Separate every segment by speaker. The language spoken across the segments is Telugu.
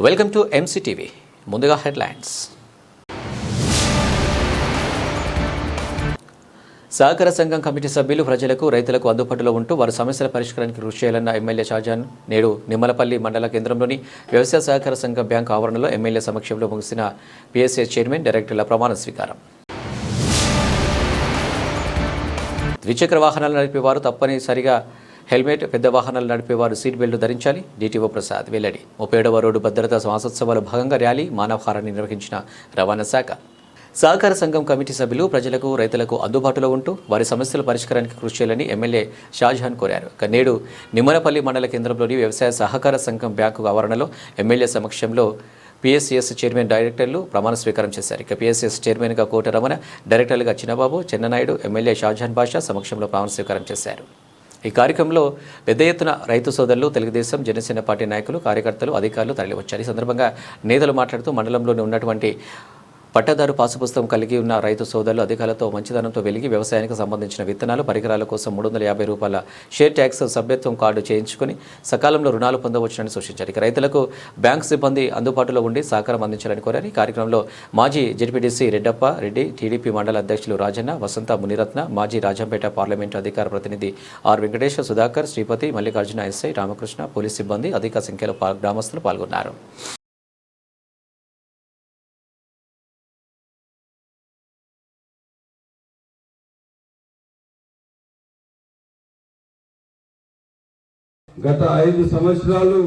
Speaker 1: Welcome to MCTV. ముందుగా హెడ్లైన్స్. సహకార సంఘం కమిటీ సభ్యులు ప్రజలకు, రైతులకు అందుబాటులో ఉంటూ వారి సమస్యల పరిష్కారానికి కృషి చేయాలన్న ఎమ్మెల్యే షాజహాన్ నేడు నిమ్మలపల్లి మండల కేంద్రంలోని వ్యవసాయ సహకార సంఘం బ్యాంకు ఆవరణలో ఎమ్మెల్యే సమక్షంలో ముగిసిన పిఎస్ఎస్ చైర్మన్, డైరెక్టర్ల ప్రమాణ స్వీకారం. ద్విచక్ర వాహనాలు నడిపేవారు తప్పనిసరిగా హెల్మెట్, పెద్ద వాహనాలు నడిపేవారు సీట్ బెల్ట్ ధరించాలి. డిటిఓ ప్రసాద్ వెల్లడి. 37వ రోడ్డు భద్రతా మాసోత్సవాల భాగంగా ర్యాలీ, మానవహారాన్ని నిర్వహించిన రవాణా శాఖ. సహకార సంఘం కమిటీ సభ్యులు ప్రజలకు, రైతులకు అందుబాటులో ఉంటూ వారి సమస్యల పరిష్కారానికి కృషి చేయాలని ఎమ్మెల్యే షాజహాన్ కోరారు. నేడు నిమ్మలపల్లి మండల కేంద్రంలోని వ్యవసాయ సహకార సంఘం బ్యాంకు ఆవరణలో ఎమ్మెల్యే సమక్షంలో పిఎస్సిఎస్ చైర్మన్, డైరెక్టర్లు ప్రమాణ స్వీకారం చేశారు. పిఎస్సిఎస్ చైర్మన్గా కోట రమణ, డైరెక్టర్లుగా చిన్నబాబు, చెన్ననాయుడు, ఎమ్మెల్యే షాజహాన్ బాషా సమక్షంలో ప్రమాణ స్వీకారం చేశారు. ఈ కార్యక్రమంలో పెద్ద ఎత్తున రైతు సోదరులు, తెలుగుదేశం, జనసేన పార్టీ నాయకులు, కార్యకర్తలు, అధికారులు తరలివచ్చారు. ఈ సందర్భంగా నేతలు మాట్లాడుతూ మండలంలోని ఉన్నటువంటి పట్టదారు పాసు పుస్తకం కలిగి ఉన్న రైతు సోదరులు అధికారులతో మంచిదనంతో వెలిగి వ్యవసాయానికి సంబంధించిన విత్తనాలు, పరికరాల కోసం 350 రూపాయల షేర్ ట్యాక్స్ సభ్యత్వం కార్డు చేయించుకుని సకాలంలో రుణాలు పొందవచ్చునని సూచించారు. రైతులకు బ్యాంకు సిబ్బంది అందుబాటులో ఉండి సహకారం అందించాలని కోరారు. ఈ కార్యక్రమంలో మాజీ జెడ్పీటీసీ రెడ్డప్ప రెడ్డి, టీడీపీ మండల అధ్యక్షులు రాజన్న, వసంత మునిరత్న, మాజీ రాజంపేట పార్లమెంటు అధికార ప్రతినిధి R Venkateswara, Sudhakar, Sripathi, Mallikarjuna, SI Ramakrishna, police సిబ్బంది, అధిక సంఖ్యలో గ్రామస్తులు పాల్గొన్నారు.
Speaker 2: గత 5 సంవత్సరాలు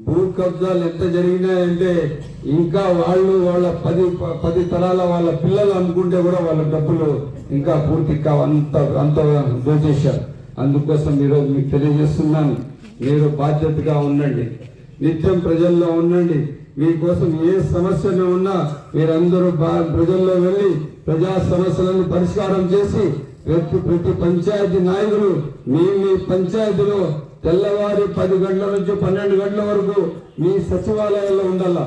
Speaker 2: భూ కబ్జాలు ఎంత జరిగినాయంటే ఇంకా వాళ్ళ 10 తరాల వాళ్ళ పిల్లలు అనుకుంటే కూడా వాళ్ళ డబ్బులు ఇంకా పూర్తి అంత దోచేశారు. అందుకోసం ఈరోజు మీకు తెలియజేస్తున్నాను, మీరు బాధ్యతగా ఉండండి, నిత్యం ప్రజల్లో ఉండండి. మీకోసం ఏ సమస్యలు ఉన్నా మీరందరూ ప్రజల్లో వెళ్ళి ప్రజా సమస్యలను పరిష్కారం చేసి ప్రతి పంచాయతీ నాయకులు మీ పంచాయతీలో తెల్లవారి 10 గంటల నుంచి 12 గంటల వరకు మీ సచివాలయాల్లో ఉండాల.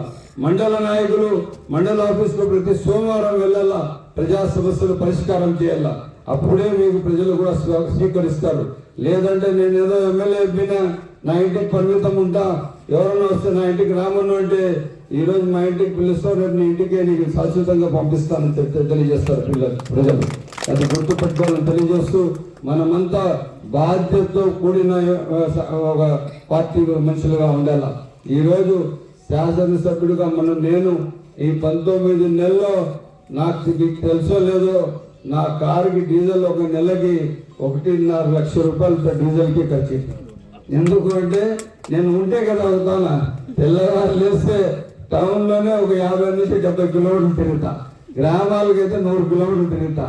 Speaker 2: మండల నాయకులు మండల ఆఫీసులో ప్రతి సోమవారం వెళ్ళాలా, ప్రజా సమస్యలు పరిష్కారం చేయాలా. అప్పుడే మీకు ప్రజలు కూడా స్వీకరిస్తారు. లేదంటే నేను ఏదో ఎమ్మెల్యే అయిపోయినా నా ఇంటికి పరిమితం ఉంటా, ఎవరైనా వస్తే నా ఇంటికి రామను అంటే ఈరోజు మా ఇంటికి పిలుస్తావు, రేపు నీ ఇంటికే నీకు శాశ్వతంగా పంపిస్తానని తెలియజేస్తారు ప్రజలు. అది గుర్తుపెట్టుకోవాలని తెలియజేస్తూ మనమంతా బాధ్యతతో కూడిన ఒక పార్టీ మనుషులుగా ఉండాల. ఈరోజు శాసనసభ్యుడిగా నేను ఈ 19 నెలల్లో నాకు తెలుసో లేదో నా కారుకి డీజిల్ ఒక నెలకి 1.5 లక్ష రూపాయలు డీజిల్కి ఖర్చు. ఎందుకు అంటే నేను ఉంటే కదా అవుతానా, తెల్లవారు లేస్తే టౌన్లోనే ఒక 50 నుంచి 70 కిలోమీటర్లు తిరుగుతా, గ్రామాలకైతే 100 కిలోమీటర్లు తిరుగుతా,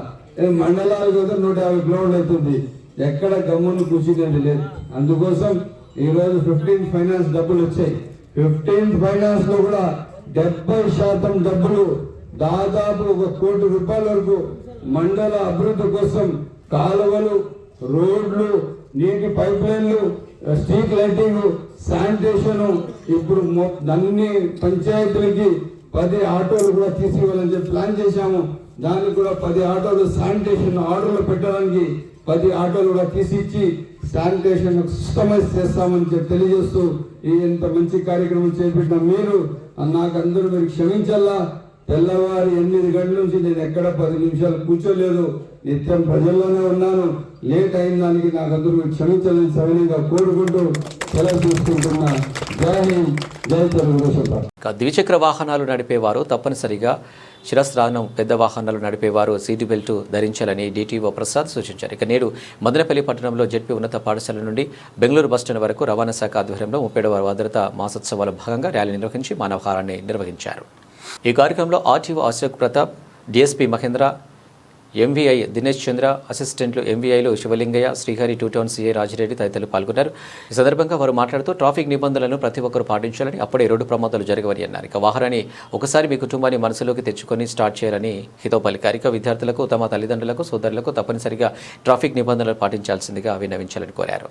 Speaker 2: మండలాలకు అయితే 150 కిలోమీటర్లు అవుతుంది. ఎక్కడ గమ్మును కూర్చునేది లేదు. అందుకోసం ఈరోజు 15th ఫైనాన్స్ డబ్బులు వచ్చాయి. 15th ఫైనాన్స్ లో కూడా 70% డబ్బులు, దాదాపు 1 కోటి రూపాయల వరకు మండల అభివృద్ధి కోసం కాలువలు, రోడ్లు, నీటి పైప్ లైన్లు, స్ట్రీట్ లైటింగ్, శానిటేషన్, ఇప్పుడు అన్ని పంచాయతీలకి 10 ఆటోలు కూడా తీసివ్వాలని చెప్పి ప్లాన్ చేశాము. దానికి కూడా 10 ఆటోలు శానిటేషన్ ఆర్డర్లు పెట్టడానికి 10 ఆటోలు కూడా తీసిచ్చి శానిటేషన్ సిస్టమైజ్ చేస్తామని చెప్పి తెలియజేస్తూ ఇంత మంచి కార్యక్రమం చేపట్టిన మీరు నాకందరూ మీరు క్షమించాలా. తెల్లవారి 8 గంటల నుంచి నేను ఎక్కడ 10 నిమిషాలు కూర్చోలేదు, నిత్యం ప్రజల్లోనే ఉన్నాను. లేట్ అయిన దానికి నాకందరూ మీరు క్షమించాలని సవినయంగా కోరుకుంటూ సెలవు తీసుకుంటున్నా. జై హింద్, జై తెలుగుదేశం.
Speaker 1: ద్విచక్ర వాహనాలు నడిపేవారు తప్పనిసరిగా శిరస్త్రానం, పెద్ద వాహనాలు నడిపేవారు సీటు బెల్ట్ ధరించాలని డిటిఓ ప్రసాద్ సూచించారు. నేడు మదనపల్లి పట్టణంలో జెడ్పీ ఉన్నత పాఠశాల నుండి బెంగళూరు బస్టాండ్ వరకు రవాణా శాఖ ఆధ్వర్యంలో 37వ భద్రతా మాసోత్సవాల భాగంగా ర్యాలీ నిర్వహించి మానవహారాన్ని నిర్వహించారు. ఈ కార్యక్రమంలో RTO Ashok Pratap, DSP Mahendra, MVI Dinesh Chandra, అసిస్టెంట్లు ఎంవీఐలు శివలింగయ్య, శ్రీహరి, 2 టౌన్ సీఐ రాజిరెడ్డి తదితరులు పాల్గొన్నారు. ఈ సందర్భంగా వారు మాట్లాడుతూ ట్రాఫిక్ నిబంధనలను ప్రతి ఒక్కరూ పాటించాలని, అప్పుడే రోడ్డు ప్రమాదాలు జరగవని అన్నారు. వాహనాన్ని ఒకసారి మీ కుటుంబాన్ని మనసులోకి తెచ్చుకొని స్టార్ట్ చేయాలని హితవు పలికారు. విద్యార్థులకు, తమ తల్లిదండ్రులకు, సోదరులకు తప్పనిసరిగా ట్రాఫిక్ నిబంధనలు పాటించాల్సిందిగా విన్నవించాలని కోరారు.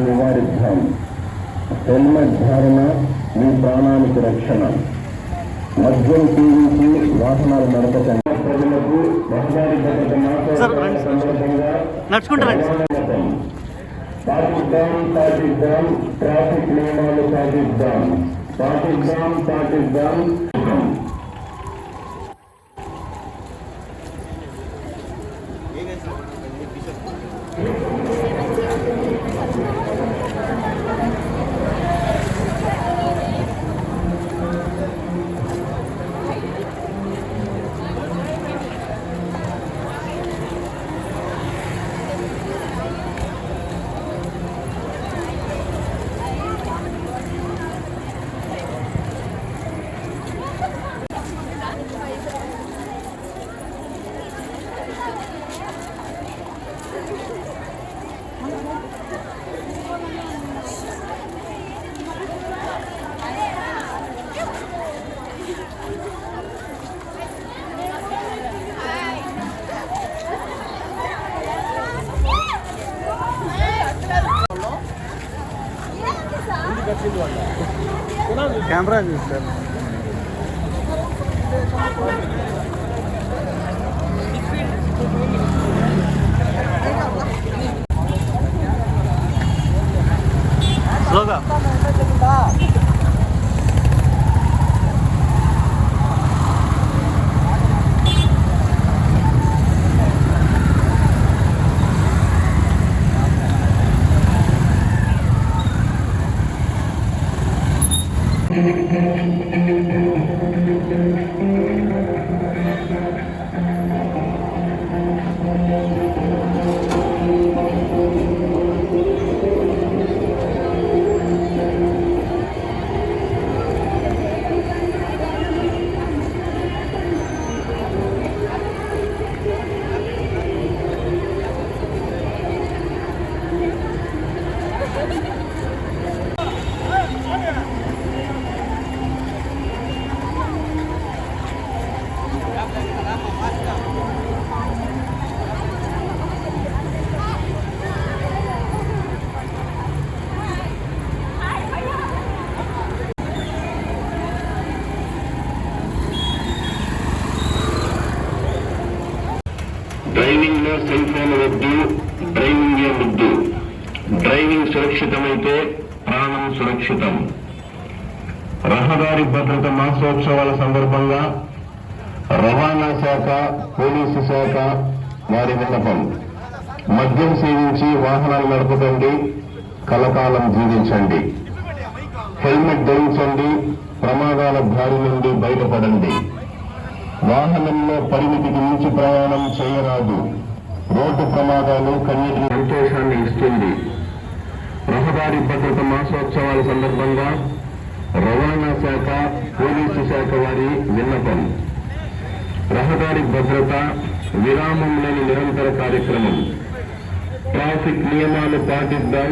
Speaker 3: నివారిద్దాం. హెల్మెట్ ధారణ మీ ప్రాణానికి రక్షణ. మద్యం సేవించి వాహనాలు నడపకండి. ప్రజలకు రహదారి భద్రత సందర్భంగా పాటిద్దాం, ట్రాఫిక్ నియమాలు పాటిద్దాం.
Speaker 4: कैमरा सर स्लोगा
Speaker 3: డ్రైవింగ్ లో సెల్ ఫోన్ వద్దు, డ్రైవింగ్ వద్దు. డ్రైవింగ్ సురక్షితమైతే ప్రాణం సురక్షితం. రహదారి భద్రత మాసోత్సవాల సందర్భంగా రవాణా శాఖ, పోలీసు శాఖ వారి విన్నపం. మద్యం సేవించి వాహనాలు నడపకండి, కలకాలం జీవించండి. హెల్మెట్ ధరించండి, ప్రమాదాల బారి నుండి బయటపడండి. వాహనంలో పరిమితికి మించి ప్రయాణం చేయరాదు. రోడ్డు ప్రమాదాలు కన్నిటికి సంతోషాన్ని ఇస్తుంది. రహదారి భద్రత మాసోత్సవాల సందర్భంగా రవాణా శాఖ, పోలీసు శాఖ వారి విన్నపం. రహదారి భద్రత విరామం లేని నిరంతర కార్యక్రమం. ట్రాఫిక్ నియమాలు పాటిద్దాం.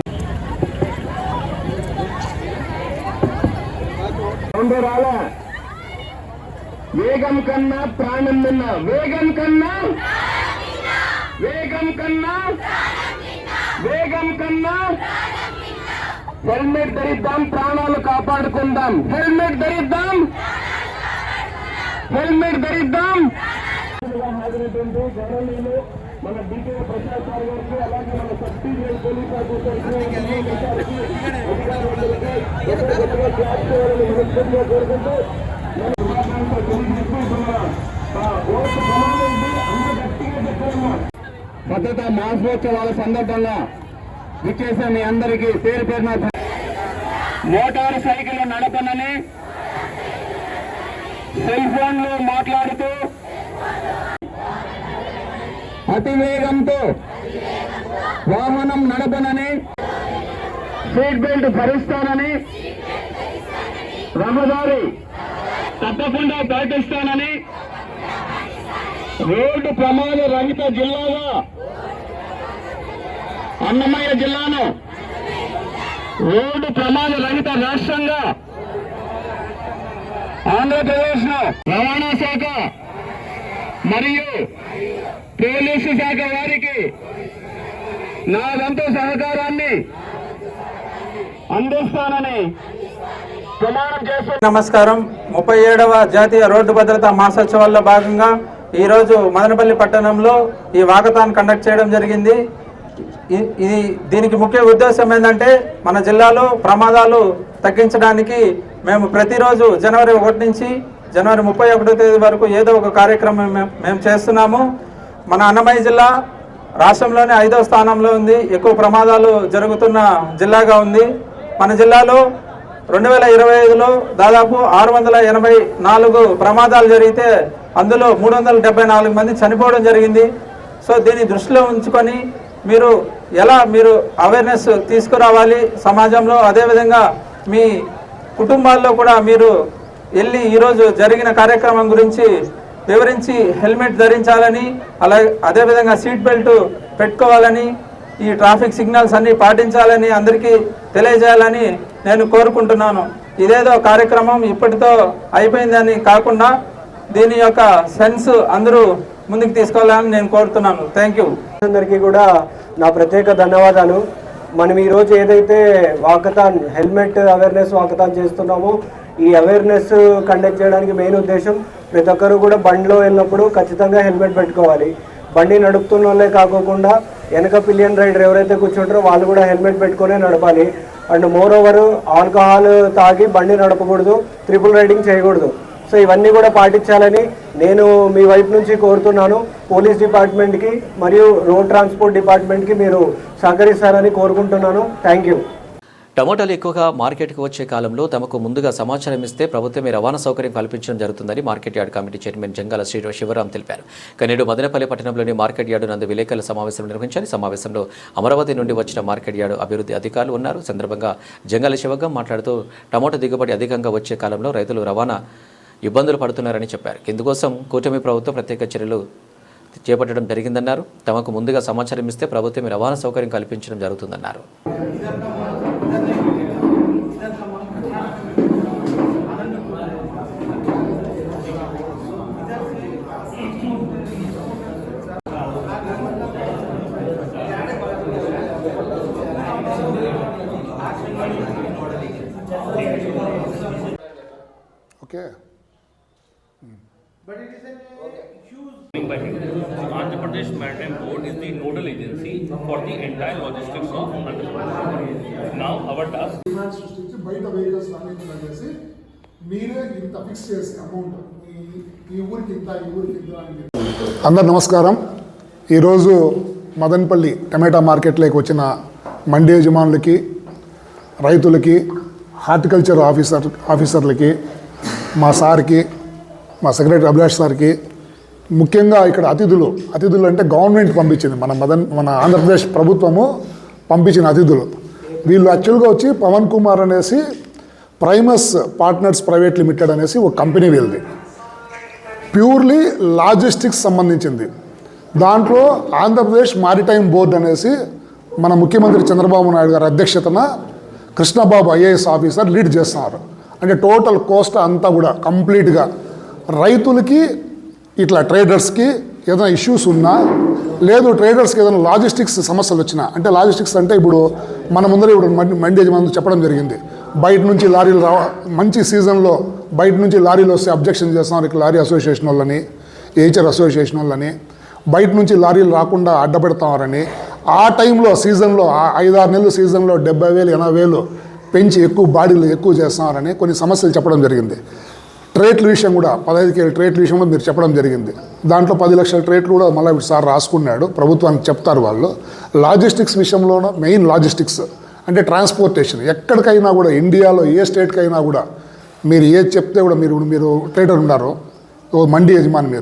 Speaker 3: వేగం కన్నా ప్రాణం నిన్న. వేగం కన్నా హెల్మెట్ ధరిద్దాం, ప్రాణాలు కాపాడుకుందాం. హెల్మెట్ ధరిద్దాం. గవర్నమెంట్ మన డిటిఓ ప్రసాద్ సార్ గారికి, అలాగే మన సబ్ డివిజనల్ పోలీస్ ఆఫీసర్కి, కోరుకుంటూ భద్రతా మాసోత్సవాల సందర్భంగా విచ్చేసే మీ అందరికీ పేరు పేరున మోటార్ సైకిల్ నడపనని, సెల్ ఫోన్లో మాట్లాడుతూ అతి వేగంతో వాహనం నడపనని, సీట్ బెల్ట్ ధరిస్తానని, రహదారి తప్పకుండా పాటిస్తానని, రోడ్డు ప్రమాద రహిత జిల్లాగా అన్నమయ్య జిల్లాను రోడ్డు ప్రమాద రహిత రాష్ట్రంగా ఆంధ్రప్రదేశ్ ను రవాణా శాఖ మరియు పోలీసు శాఖ వారికి నా వంతు సహకారాన్ని అందిస్తానని ప్రమాణం చేస్తున్నాను.
Speaker 5: నమస్కారం. 37వ జాతీయ రోడ్డు భద్రతా మహోత్సవాల్లో భాగంగా ఈరోజు మదనపల్లి పట్టణంలో ఈ వాకథాన్ కండక్ట్ చేయడం జరిగింది. దీనికి ముఖ్య ఉద్దేశం ఏంటంటే మన జిల్లాలో ప్రమాదాలు తగ్గించడానికి మేము ప్రతిరోజు జనవరి 1 నుంచి జనవరి 31వ తేదీ వరకు ఏదో ఒక కార్యక్రమం మేము చేస్తున్నాము. మన అన్నమయ్య జిల్లా రాష్ట్రంలోనే 5వ స్థానంలో ఉంది. ఎక్కువ ప్రమాదాలు జరుగుతున్న జిల్లాగా ఉంది. మన జిల్లాలో 2025లో దాదాపు 684 ప్రమాదాలు జరిగితే అందులో 374 మంది చనిపోవడం జరిగింది. సో దీన్ని దృష్టిలో ఉంచుకొని మీరు అవేర్నెస్ తీసుకురావాలి సమాజంలో. అదేవిధంగా మీ కుటుంబాల్లో కూడా మీరు వెళ్ళి ఈరోజు జరిగిన కార్యక్రమం గురించి వివరించి హెల్మెట్ ధరించాలని, అదేవిధంగా సీట్ బెల్ట్ పెట్టుకోవాలని, ఈ ట్రాఫిక్ సిగ్నల్స్ అన్నీ పాటించాలని అందరికీ తెలియజేయాలని నేను కోరుకుంటున్నాను. ఇదేదో కార్యక్రమం ఇప్పటితో అయిపోయిందని కాకుండా దీని యొక్క సెన్స్ అందరూ ముందుకు తీసుకోవాలని నేను కోరుతున్నాను. Thank you.
Speaker 6: అందరికీ కూడా నా ప్రత్యేక ధన్యవాదాలు. మనం ఈరోజు ఏదైతే వాకథాన్ హెల్మెట్ అవేర్నెస్ వాకథాన్ చేస్తున్నామో ఈ అవేర్నెస్ కండక్ట్ చేయడానికి మెయిన్ ఉద్దేశం ప్రతి ఒక్కరు కూడా బండిలో వెళ్ళినప్పుడు ఖచ్చితంగా హెల్మెట్ పెట్టుకోవాలి. బండి నడుపుతున్న వాళ్ళే కాకోకుండా వెనక పిలియన్ రైడర్ ఎవరైతే కూర్చుంటారో వాళ్ళు కూడా హెల్మెట్ పెట్టుకునే నడపాలి. అండ్ మోర్ ఓవర్ ఆల్కహాల్ తాగి బండి నడపకూడదు, ట్రిపుల్ రైడింగ్ చేయకూడదు. సో ఇవన్నీ కూడా పాటించాలని నేను మీ వైపు నుంచి కోరుతున్నాను. పోలీస్ డిపార్ట్మెంట్కి మరియు రోడ్ ట్రాన్స్పోర్ట్ డిపార్ట్మెంట్కి మీరు సహకరిస్తారని కోరుకుంటున్నాను. Thank you.
Speaker 1: టమోటాలు ఎక్కువగా మార్కెట్కు వచ్చే కాలంలో తమకు ముందుగా సమాచారం ఇస్తే ప్రభుత్వమే రవాణా సౌకర్యం కల్పించడం జరుగుతుందని market yard committee chairman Jangala Sivaram తెలిపారు. నేడు మదనపల్లి పట్టణంలోని మార్కెట్ యార్డు నందు విలేకరుల సమావేశం నిర్వహించారు. సమావేశంలో అమరావతి నుండి వచ్చిన మార్కెట్ యార్డు అభివృద్ధి అధికారులు ఉన్నారు. సందర్భంగా జంగాల శివరాం మాట్లాడుతూ టమోటా దిగుబడి అధికంగా వచ్చే కాలంలో రైతులు రవాణా ఇబ్బందులు పడుతున్నారని చెప్పారు. ఇందుకోసం కూటమి ప్రభుత్వం ప్రత్యేక చర్యలు చేపట్టడం జరిగిందన్నారు. తమకు ముందుగా సమాచారం ఇస్తే ప్రభుత్వమే రవాణా సౌకర్యం కల్పించడం జరుగుతుందన్నారు.
Speaker 7: Okay.
Speaker 3: But it is a Andhra Pradesh Maritime Board is the nodal agency for the entire logistics of Andhra Pradesh. Now our task.
Speaker 7: సృష్టించి బయట వెహికల్స్ అన్నింటినీ చేసి మీరే ఇంత ఫిక్స్ చేసి అమౌంట్ ఈ ఊరికి ఇంత ఈ ఊరికి ఇంత అని. అందరు నమస్కారం. ఈరోజు మదనపల్లి టమాటా మార్కెట్లోకి వచ్చిన మండి యజమానులకి, రైతులకి, హార్టికల్చర్ ఆఫీసర్లకి, మా సార్కి, మా సెక్రటరీ అభిలాష్ సార్కి, ముఖ్యంగా ఇక్కడ అతిథులు అంటే గవర్నమెంట్ పంపించింది, మన ఆంధ్రప్రదేశ్ ప్రభుత్వము పంపించిన అతిథులు. వీళ్ళు యాక్చువల్గా వచ్చి పవన్ కుమార్ అనేసి ప్రైమస్ పార్ట్నర్స్ ప్రైవేట్ లిమిటెడ్ అనేసి ఒక కంపెనీ వీళ్ళది. ప్యూర్లీ లాజిస్టిక్స్ సంబంధించింది. దాంట్లో ఆంధ్రప్రదేశ్ మారిటైమ్ బోర్డ్ అనేసి మన ముఖ్యమంత్రి చంద్రబాబు నాయుడు గారి అధ్యక్షతన కృష్ణబాబు ఐఏఎస్ ఆఫీసర్ లీడ్ చేస్తున్నారు. అంటే టోటల్ కోస్ట్ అంతా కూడా కంప్లీట్గా రైతులకి, ఇట్లా ట్రేడర్స్కి ఏదైనా ఇష్యూస్ ఉన్నా, లేదు ట్రేడర్స్కి ఏదైనా లాజిస్టిక్స్ సమస్యలు వచ్చినా, అంటే లాజిస్టిక్స్ అంటే ఇప్పుడు మన ముందర మండి యజమానులు చెప్పడం జరిగింది, బయట నుంచి లారీలు మంచి సీజన్లో బయట నుంచి లారీలు వస్తే అబ్జెక్షన్ చేస్తున్నారు ఇక్కడ లారీ అసోసియేషన్ వాళ్ళని, ఏచర్ అసోసియేషన్ వాళ్ళని, బయట నుంచి లారీలు రాకుండా అడ్డపెడతారని, ఆ టైంలో సీజన్లో 5-6 నెలల సీజన్లో 70,000 80,000 పెంచి ఎక్కువ బాడీలు ఎక్కువ చేస్తున్నారని కొన్ని సమస్యలు చెప్పడం జరిగింది. ట్రేట్ల విషయం కూడా 15 కేజీల ట్రేట్ల విషయం కూడా మీరు చెప్పడం జరిగింది. దాంట్లో 10 లక్షల ట్రేట్లు కూడా మళ్ళీ సార్ రాసుకున్నాడు, ప్రభుత్వానికి చెప్తారు వాళ్ళు. లాజిస్టిక్స్ విషయంలోనూ మెయిన్ లాజిస్టిక్స్ అంటే ట్రాన్స్పోర్టేషన్, ఎక్కడికైనా కూడా ఇండియాలో ఏ స్టేట్కైనా కూడా మీరు ఏది చెప్తే కూడా మీరు ట్రేడర్ ఉన్నారు, ఓ మండి యజమాని,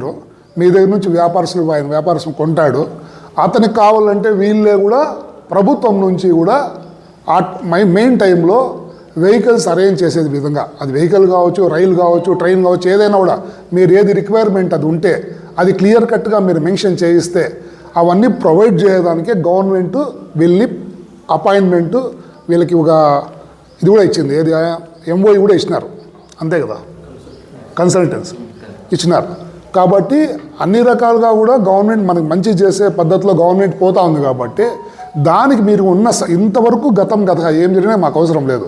Speaker 7: మీ దగ్గర నుంచి వ్యాపారస్తులు కొంటాడు, అతనికి కావాలంటే వీళ్ళే కూడా ప్రభుత్వం నుంచి కూడా ఆ మెయిన్ టైంలో వెహికల్స్ అరేంజ్ చేసేది విధంగా, అది వెహికల్ కావచ్చు, రైలు కావచ్చు, ట్రైన్ కావచ్చు, ఏదైనా కూడా మీరు ఏది రిక్వైర్మెంట్ అది ఉంటే అది క్లియర్ కట్గా మీరు మెన్షన్ చేయిస్తే అవన్నీ ప్రొవైడ్ చేయడానికే గవర్నమెంట్ వీళ్ళని అపాయింట్మెంటు వీళ్ళకి ఒక ఇది కూడా ఇచ్చింది, ఏది ఎంఓఈ కూడా ఇచ్చినారు, అంతే కదా, కన్సల్టెన్స్ ఇచ్చినారు. కాబట్టి అన్ని రకాలుగా కూడా గవర్నమెంట్ మనకు మంచి చేసే పద్ధతిలో గవర్నమెంట్ పోతా ఉంది. కాబట్టి దానికి మీరు ఉన్న ఇంతవరకు గత ఏం జరిగినా మాకు అవసరం లేదు.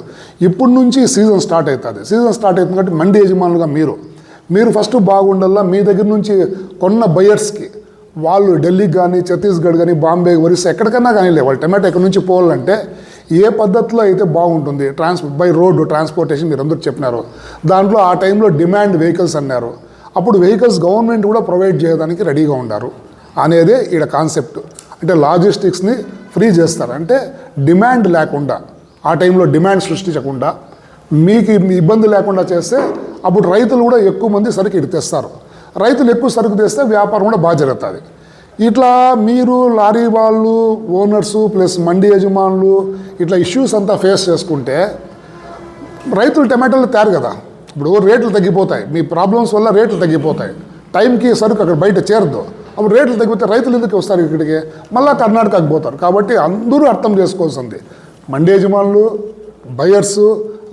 Speaker 7: ఇప్పటి నుంచి సీజన్ స్టార్ట్ అవుతుంది. సీజన్ స్టార్ట్ అవుతుంది కాబట్టి మండి యజమానులుగా మీరు ఫస్ట్ బాగుండాలా. మీ దగ్గర నుంచి కొన్న బయర్స్కి వాళ్ళు ఢిల్లీకి కానీ, ఛత్తీస్గఢ్ కానీ, బాంబే, ఒరిస్సా ఎక్కడికన్నా కానీ వాళ్ళు టమాటో ఎక్కడి నుంచి పోవాలంటే ఏ పద్ధతిలో అయితే బాగుంటుంది, బై రోడ్డు ట్రాన్స్పోర్టేషన్ మీరు అందరూ చెప్పినారు. దాంట్లో ఆ టైంలో డిమాండ్ వెహికల్స్ అన్నారు. అప్పుడు వెహికల్స్ గవర్నమెంట్ కూడా ప్రొవైడ్ చేయడానికి రెడీగా ఉన్నారు అనేదే ఈడ కాన్సెప్ట్. అంటే లాజిస్టిక్స్ని ఫ్రీ చేస్తారు. అంటే డిమాండ్ లేకుండా, ఆ టైంలో డిమాండ్ సృష్టించకుండా, మీకు ఇబ్బంది లేకుండా చేస్తే అప్పుడు రైతులు కూడా ఎక్కువ మంది సరుకు ఇటు తెస్తారు. రైతులు ఎక్కువ సరుకు తెస్తే వ్యాపారం కూడా బాగా జరుగుతుంది. ఇట్లా మీరు లారీ వాళ్ళు, ఓనర్సు ప్లస్ మండి యజమానులు ఇట్లా ఇష్యూస్ అంతా ఫేస్ చేసుకుంటే రైతులు టమాటాలు తయారు కదా. ఇప్పుడు రేట్లు తగ్గిపోతాయి, మీ ప్రాబ్లమ్స్ వల్ల రేట్లు తగ్గిపోతాయి. టైంకి సరుకు అక్కడ బయట చేరదు. అప్పుడు రేట్లు తగ్గిపోతే రైతులు ఎందుకు వస్తారు ఇక్కడికి? మళ్ళీ కర్ణాటకకు పోతారు. కాబట్టి అందరూ అర్థం చేసుకోవాల్సింది, మండి యజమానులు, బయర్సు,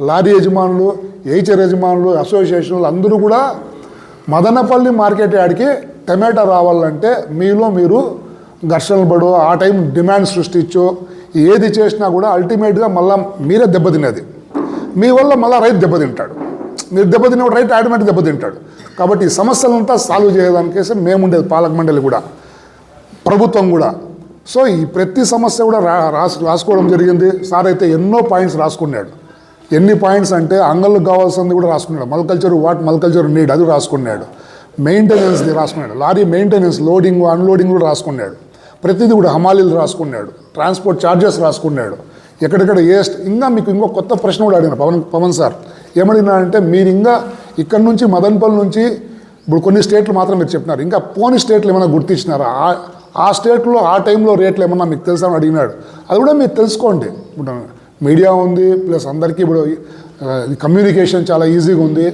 Speaker 7: లారీ యజమానులు, ఏచర్ యజమానులు, అసోసియేషన్లు అందరూ కూడా మదనపల్లి మార్కెట్ యార్డ్కి టమాటా రావాలంటే మీలో మీరు ఘర్షణలు పడో, ఆ టైం డిమాండ్ సృష్టించో, ఏది చేసినా కూడా అల్టిమేట్గా మళ్ళీ మీరే దెబ్బతినేది. మీ వల్ల మళ్ళీ రైతు దెబ్బతింటాడు. మీరు దెబ్బతినేవాడు రైతు ఆటోమేటిక్ దెబ్బతింటాడు. కాబట్టి ఈ సమస్యలంతా సాల్వ్ చేయడానికేసే మేముండేది, పాలక మండలి కూడా, ప్రభుత్వం కూడా. సో ఈ ప్రతి సమస్య కూడా రాసుకోవడం జరిగింది. సార్ అయితే ఎన్నో పాయింట్స్ రాసుకున్నాడు. ఎన్ని పాయింట్స్ అంటే అంగళ్ళకు కావాల్సింది కూడా రాసుకున్నాడు. మల్కల్చర్ నీడ్ అది రాసుకున్నాడు. మెయింటెనెన్స్ది రాసుకున్నాడు. లారీ మెయింటెనెన్స్, లోడింగ్ అన్లోడింగ్ కూడా రాసుకున్నాడు. ప్రతిదీ కూడా హమాలీలు రాసుకున్నాడు. ట్రాన్స్పోర్ట్ ఛార్జెస్ రాసుకున్నాడు. ఎక్కడెక్కడ ఇంకా మీకు ఇంకో కొత్త ప్రశ్న కూడా అడిగిన పవన్ సార్ ఏమడిగినారంటే, మీరు ఇంకా ఇక్కడ నుంచి మదనపల్లి నుంచి ఇప్పుడు కొన్ని స్టేట్లు మాత్రం మీరు చెప్పినారు, ఇంకా పోని స్టేట్లు ఏమైనా గుర్తించినారా? ఆ స్టేట్లో ఆ టైంలో రేట్లు ఏమన్నా మీకు తెలుసా అని అడిగినాడు. అది కూడా మీరు తెలుసుకోండి. ఇప్పుడు మీడియా ఉంది, ప్లస్ అందరికీ ఇప్పుడు కమ్యూనికేషన్ చాలా ఈజీగా ఉంది.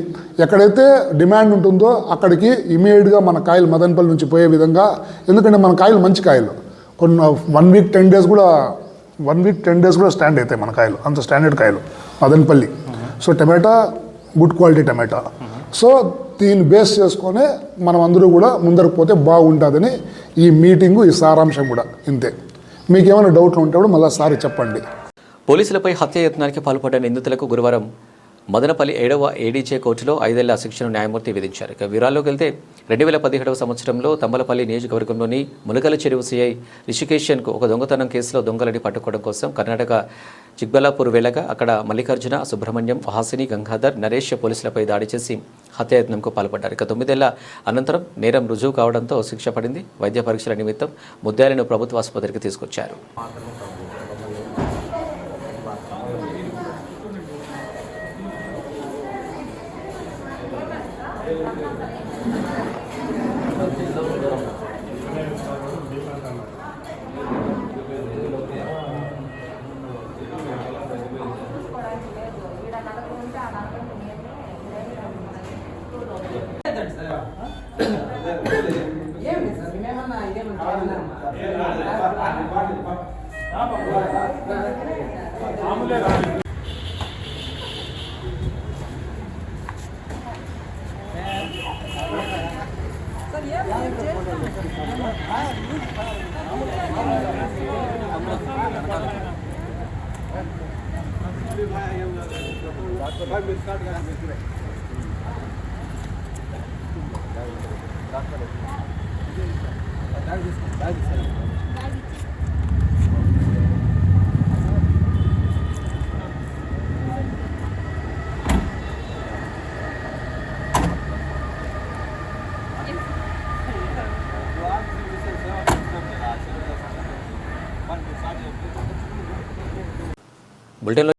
Speaker 7: ఎక్కడైతే డిమాండ్ ఉంటుందో అక్కడికి ఇమీడియట్గా మన కాయలు మదనపల్లి నుంచి పోయే విధంగా, ఎందుకంటే మన కాయలు మంచి కాయలు, కొన్ని 1 వీక్ 10 డేస్ కూడా స్టాండ్ అవుతాయి మన కాయలు, అంత స్టాండర్డ్ కాయలు మదనపల్లి. సో టమాటా గుడ్ క్వాలిటీ టమాటా. సో దీన్ని బేస్ చేసుకొని మనం అందరూ కూడా ముందరకు పోతే బాగుంటుందని ఈ మీటింగు, ఈ సారాంశం కూడా ఇంతే. మీకు ఏమైనా డౌట్లు ఉంటే కూడా మళ్ళీ సారి చెప్పండి.
Speaker 1: పోలీసులపై హత్యాయత్నానికి పాల్పడ్డ నిందితులకు గురువారం మదనపల్లి 7వ ఏడీజే కోర్టులో 5 ఏళ్ల శిక్షను న్యాయమూర్తి విధించారు. ఇక వివరాల్లోకి వెళ్తే 2017వ సంవత్సరంలో తంబలపల్లి నియోజకవర్గంలోని ములకల చెరువు సిఐ రిషికేషన్కు ఒక దొంగతనం కేసులో దొంగలని పట్టుకోవడం కోసం కర్ణాటక చిక్బల్లాపూర్ వెళ్ళగా అక్కడ మల్లికార్జున, సుబ్రహ్మణ్యం, హాసిని, గంగాధర్, నరేష్ పోలీసులపై దాడి చేసి హత్యాయత్నంకు పాల్పడ్డారు. ఇక 9 ఏళ్ల అనంతరం నేరం రుజువు కావడంతో శిక్ష పడింది. వైద్య పరీక్షల నిమిత్తం ముద్దాయిలను ప్రభుత్వ ఆసుపత్రికి తీసుకొచ్చారు. బులెటిన్లో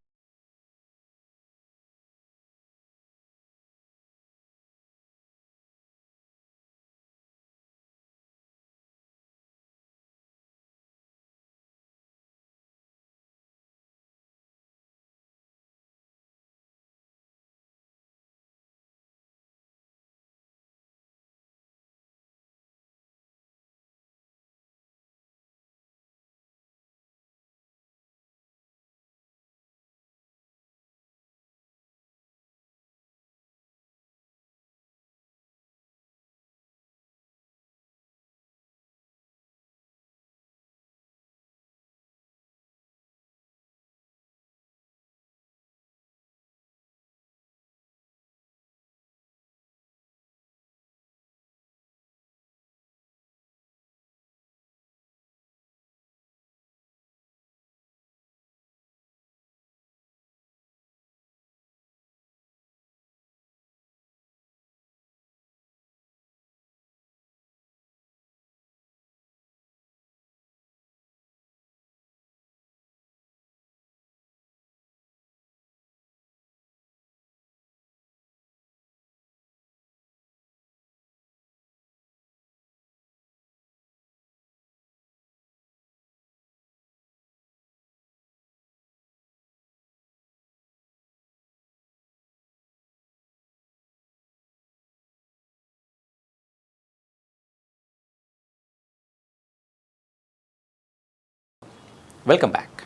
Speaker 1: వెల్కమ్ బ్యాక్.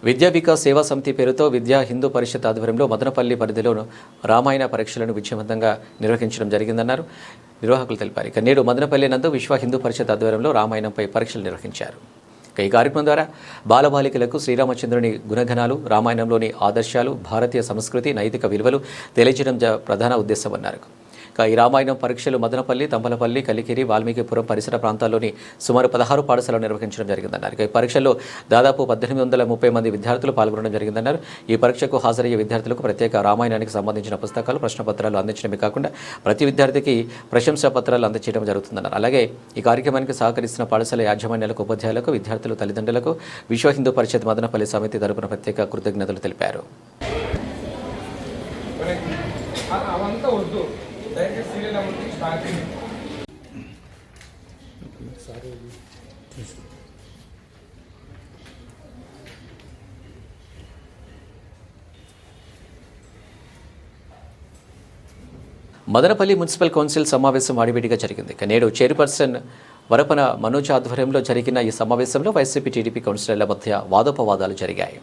Speaker 1: విద్యా వికాస్ సేవా సమితి పేరుతో విద్యా హిందూ పరిషత్ ఆధ్వర్యంలో మదనపల్లి పరిధిలో రామాయణ పరీక్షలను విజయవంతంగా నిర్వహించడం జరిగిందన్నారు నిర్వాహకులు తెలిపారు. ఇక నేడు మదనపల్లి నందు విశ్వ హిందూ పరిషత్ ఆధ్వర్యంలో రామాయణంపై పరీక్షలు నిర్వహించారు. ఈ కార్యక్రమం ద్వారా బాలబాలికలకు శ్రీరామచంద్రుని గుణగణాలు, రామాయణంలోని ఆదర్శాలు, భారతీయ సంస్కృతి, నైతిక విలువలు తెలియజేయడం ప్రధాన ఉద్దేశమన్నారు. ఈ రామాయణం పరీక్షలు మదనపల్లి, తంబలపల్లి, కలికిరి, వాల్మీకిపురం పరిసర ప్రాంతాల్లోని సుమారు 16 పాఠశాలలు నిర్వహించడం జరిగిందన్నారు. ఈ పరీక్షల్లో దాదాపు 1830 మంది విద్యార్థులు పాల్గొనడం జరిగిందన్నారు. ఈ పరీక్షకు హాజరయ్యే విద్యార్థులకు ప్రత్యేక రామాయణానికి సంబంధించిన పుస్తకాలు, ప్రశ్నపత్రాలు అందించడమే కాకుండా ప్రతి విద్యార్థికి ప్రశంసా పత్రాలు అందజేయడం జరుగుతుందన్నారు. అలాగే ఈ కార్యక్రమానికి సహకరిస్తున్న పాఠశాల యాజమాన్యాలకు, ఉపాధ్యాయులకు, విద్యార్థులు, తల్లిదండ్రులకు విశ్వ హిందూ పరిషత్ మదనపల్లి సమితి తరపున ప్రత్యేక కృతజ్ఞతలు తెలిపారు. మదనపల్లి మున్సిపల్ కౌన్సిల్ సమావేశం ఆడివిడిగా జరిగింది. నేడు చైర్పర్సన్ వరపన మనోజ్ ఆధ్వర్యంలో జరిగిన ఈ సమావేశంలో వైసీపీ, టీడీపీ కౌన్సిలర్ల మధ్య వాదోపవాదాలు జరిగాయి.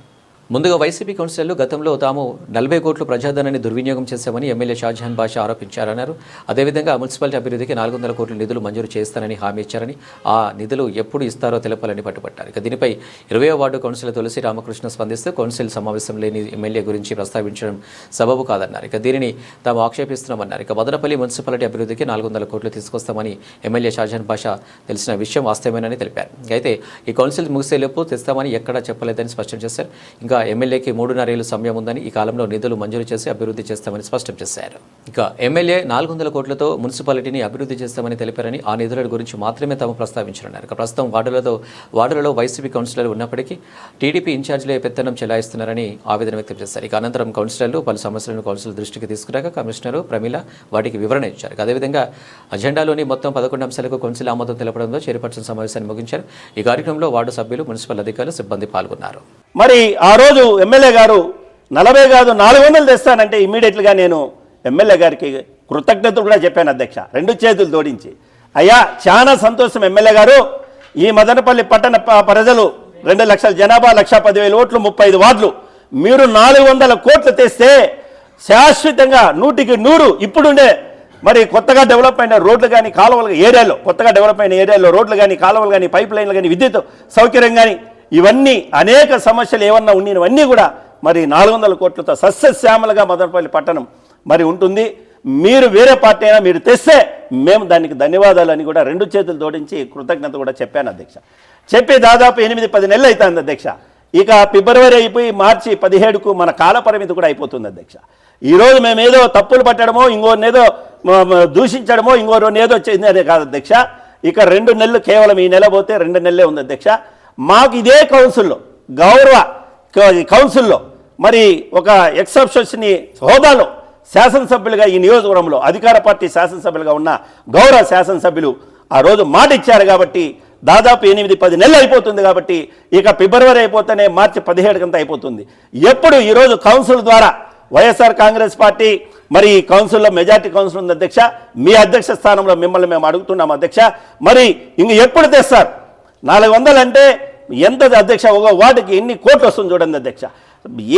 Speaker 1: ముందుగా వైసీపీ కౌన్సిలర్లు గతంలో తాము 40 కోట్లు ప్రజాధనాన్ని దుర్వినియోగం చేశామని ఎమ్మెల్యే షాజహాన్ బాషా ఆరోపించారన్నారు. అదేవిధంగా మున్సిపాలిటీ అభివృద్ధికి 400 కోట్ల నిధులు మంజూరు చేస్తానని హామీ ఇచ్చారని, ఆ నిధులు ఎప్పుడు ఇస్తారో తెలపాలని పట్టుబట్టారు. ఇక దీనిపై 20వ వార్డు కౌన్సిలర్ తులసి రామకృష్ణ స్పందిస్తూ కౌన్సిల్ సమావేశం లేని ఎమ్మెల్యే గురించి ప్రస్తావించడం సబబు కాదన్నారు. ఇక దీనిని తాము ఆక్షేపిస్తున్నామన్నారు. ఇక మదనపల్లి మున్సిపాలిటీ అభివృద్ధికి 400 కోట్లు తీసుకొస్తామని ఎమ్మెల్యే షాజహాన్ బాషా తెలిసిన విషయం వాస్తవమేనని తెలిపారు. అయితే ఈ కౌన్సిల్ ముగిసేలోపు తెస్తామని ఎక్కడా చెప్పలేదని స్పష్టం చేశారు. ఇంకా ఎమ్మెల్యేకి 3.5 ఏళ్ల సమయం ఉందని, ఈ కాలంలో నిధులు మంజూరు చేసి అభివృద్ధి చేస్తామని స్పష్టం చేశారు. ఇక ఎమ్మెల్యే 400 కోట్లతో మున్సిపాలిటీని అభివృద్ధి చేస్తామని తెలిపారని, ఆ నిధుల గురించి మాత్రమే తాము ప్రస్తావించారన్నారు. ఇక ప్రస్తుతం వార్డులలో వైసీపీ కౌన్సిలర్లు ఉన్నప్పటికీ టీడీపీ ఇన్ఛార్జీలే పెత్తనం చెలాయిస్తున్నారని ఆవేదన వ్యక్తం చేశారు. ఇక అనంతరం కౌన్సిలర్లు పలు సమస్యలను కౌన్సిల్ దృష్టికి తీసుకురాక కమిషనర్ ప్రమీల వాటికి వివరణ ఇచ్చారు. అదేవిధంగా అజెండాలోని మొత్తం 11 అంశాలకు కౌన్సిల్ ఆమోదం తెలపడంతో చైర్పర్సన్ సమావేశాన్ని ముగించారు. ఈ కార్యక్రమంలో వార్డు సభ్యులు, మున్సిపల్ అధికారులు, సిబ్బంది పాల్గొన్నారు.
Speaker 8: మరి ఆ రోజు ఎమ్మెల్యే గారు 40 కాదు 400 తెస్తానంటే ఇమ్మీడియట్గా నేను ఎమ్మెల్యే గారికి కృతజ్ఞతలు కూడా చెప్పాను అధ్యక్ష, 2 చేతులు జోడించి. అయ్యా చాలా సంతోషం ఎమ్మెల్యే గారు, ఈ మదనపల్లి పట్టణ ప్రజలు 2 లక్షల జనాభా, 1,10,000 ఓట్లు, 35 వార్డులు, మీరు 400 కోట్లు తెస్తే శాశ్వతంగా 100కి 100 ఇప్పుడుండే మరి కొత్తగా డెవలప్ అయిన రోడ్లు కానీ కాలువలు ఏరియాలో, కొత్తగా డెవలప్ అయిన ఏరియాలో రోడ్లు కానీ, కాలువలు కానీ, పైప్ లైన్లు కానీ, విద్యుత్ సౌకర్యం కానీ, ఇవన్నీ అనేక సమస్యలు ఏమన్నా ఉన్నవన్నీ కూడా మరి 400 కోట్లతో సస్యశ్యామలుగా మదనపల్లి పట్టణం మరి ఉంటుంది. మీరు వేరే పార్టీ అయినా మీరు తెస్తే మేము దానికి ధన్యవాదాలు అని కూడా 2 చేతులు జోడించి కృతజ్ఞత కూడా చెప్పాను అధ్యక్ష. చెప్పి దాదాపు 8-10 నెలలు అవుతుంది అధ్యక్ష. ఇక ఫిబ్రవరి అయిపోయి మార్చి 17కు మన కాల పరిమితి కూడా అయిపోతుంది అధ్యక్ష. ఈరోజు మేము ఏదో తప్పులు పట్టడమో, ఇంకోనేదో దూషించడమో, ఇంకోనేదో చెందనే కాదు అధ్యక్ష. ఇక 2 నెలలు కేవలం ఈ నెల పోతే 2 నెలలే ఉంది అధ్యక్ష. మాకు ఇదే కౌన్సిల్లో, గౌరవ కౌన్సిల్లో మరి ఒక ఎక్సెప్షన్ని హోదాలో శాసనసభ్యులుగా ఈ నియోజకవర్గంలో అధికార పార్టీ శాసనసభ్యులుగా ఉన్న గౌరవ శాసనసభ్యులు ఆ రోజు మాట ఇచ్చారు కాబట్టి దాదాపు 8-10 నెలలు అయిపోతుంది కాబట్టి ఇక ఫిబ్రవరి అయిపోతేనే మార్చి 17కంతా అయిపోతుంది. ఎప్పుడు ఈరోజు కౌన్సిల్ ద్వారా వైఎస్ఆర్ కాంగ్రెస్ పార్టీ మరి కౌన్సిల్లో మెజార్టీ కౌన్సిల్ ఉంది అధ్యక్ష. మీ అధ్యక్ష స్థానంలో మిమ్మల్ని మేము అడుగుతున్నాం అధ్యక్ష, మరి ఇంక ఎప్పుడు తెస్తారు? 400 అంటే ఎంత అధ్యక్ష? ఒక వార్డుకి ఎన్ని కోట్లు వస్తుంది చూడండి అధ్యక్ష.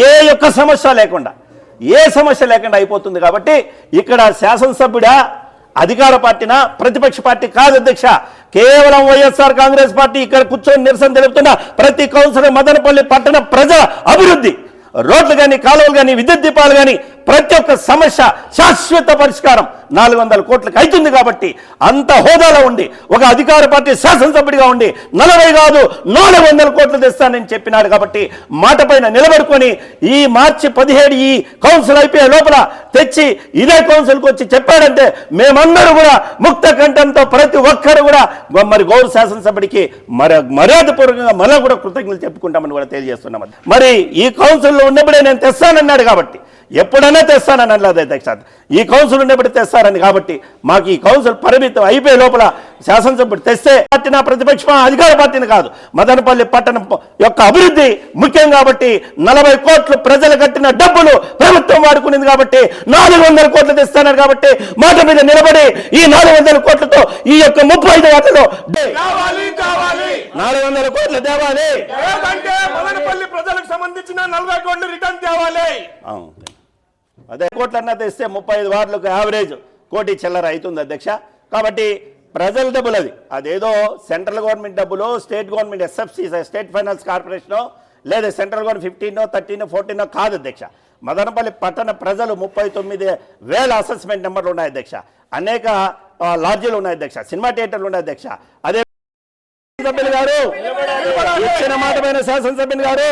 Speaker 8: ఏ యొక్క సమస్య లేకుండా అయిపోతుంది కాబట్టి ఇక్కడ శాసనసభ్యుడా అధికార పార్టీనా ప్రతిపక్ష పార్టీ కాదు అధ్యక్ష, కేవలం వైఎస్ఆర్ కాంగ్రెస్ పార్టీ ఇక్కడ కూర్చొని నిరసన తెలుపుతున్న ప్రతి కౌన్సిలర్ మదనపల్లి పట్టణ ప్రజల అభివృద్ధి, రోడ్లు కానీ, కాలువలు కానీ, విద్యుత్ దీపాలు కానీ, ప్రతి ఒక్క సమస్య శాశ్వత పరిష్కారం 400 కోట్లకు అవుతుంది కాబట్టి అంత హోదాలో ఉండి ఒక అధికార పార్టీ శాసనసభ్యుడిగా ఉండి 40 కాదు 400 కోట్లు తెస్తానని చెప్పినాడు కాబట్టి మాట పైన నిలబడుకొని ఈ మార్చి 17 ఈ కౌన్సిల్ అయిపోయే లోపల తెచ్చి ఇదే కౌన్సిల్కి వచ్చి చెప్పాడంటే మేమందరూ కూడా ముక్త కంఠంతో ప్రతి ఒక్కరు కూడా మరి గౌరవ శాసనసభ్యుడికి మర్యాదపూర్వకంగా మళ్ళీ కూడా కృతజ్ఞతలు చెప్పుకుంటామని కూడా తెలియజేస్తున్నాం. మరి ఈ కౌన్సిల్లో ఉన్నప్పుడే నేను తెస్తానన్నాడు కాబట్టి ఎప్పుడైనా తెస్తానని అనలేదు అధ్యక్ష. ఈ కౌన్సిల్ ఉన్నప్పుడు తెస్తారని కాబట్టి మాకు ఈ కౌన్సిల్ పరిమితం అయిపోయే లోపల శాసనసభ్యుడు తెస్తే పార్టీ నా ప్రతిపక్షమా అధికార పార్టీని కాదు, మదనపల్లి పట్టణం యొక్క అభివృద్ధి ముఖ్యం కాబట్టి 40 కోట్లు ప్రజలు కట్టిన డబ్బులు ప్రభుత్వం వాడుకునేది కాబట్టి 400 కోట్లు తెస్తున్నారు కాబట్టి మాట మీద నిలబడి ఈ 400 కోట్లతో ఈ యొక్క 35 వాటిలో 400 కోట్లు తేవాలి.
Speaker 3: మదనపల్లి ప్రజలకు సంబంధించిన 40 కోట్లు రిటర్న్ తేవాలి.
Speaker 8: అదే కోట్లన్నా తెస్తే 35 వార్డులకు యావరేజ్ కోటి చిల్లర అవుతుంది అధ్యక్ష. కాబట్టి ప్రజల డబ్బులు అదేదో సెంట్రల్ గవర్నమెంట్ డబ్బులు, state government SFC state finance corporation లేదా సెంట్రల్ గవర్నమెంట్ 15, 13, 14 కాదు అధ్యక్ష. మదనపల్లి పట్టణ ప్రజలు 39,000 అసెస్మెంట్ నెంబర్లు ఉన్నాయి అధ్యక్ష. అనేక లాడ్జీలు ఉన్నాయి అధ్యక్ష, సినిమా థియేటర్లు ఉన్నాయి అధ్యక్ష. అదే సభ్యులు గారు ఇచ్చిన మాట పైన శాసనసభ్యులు గారు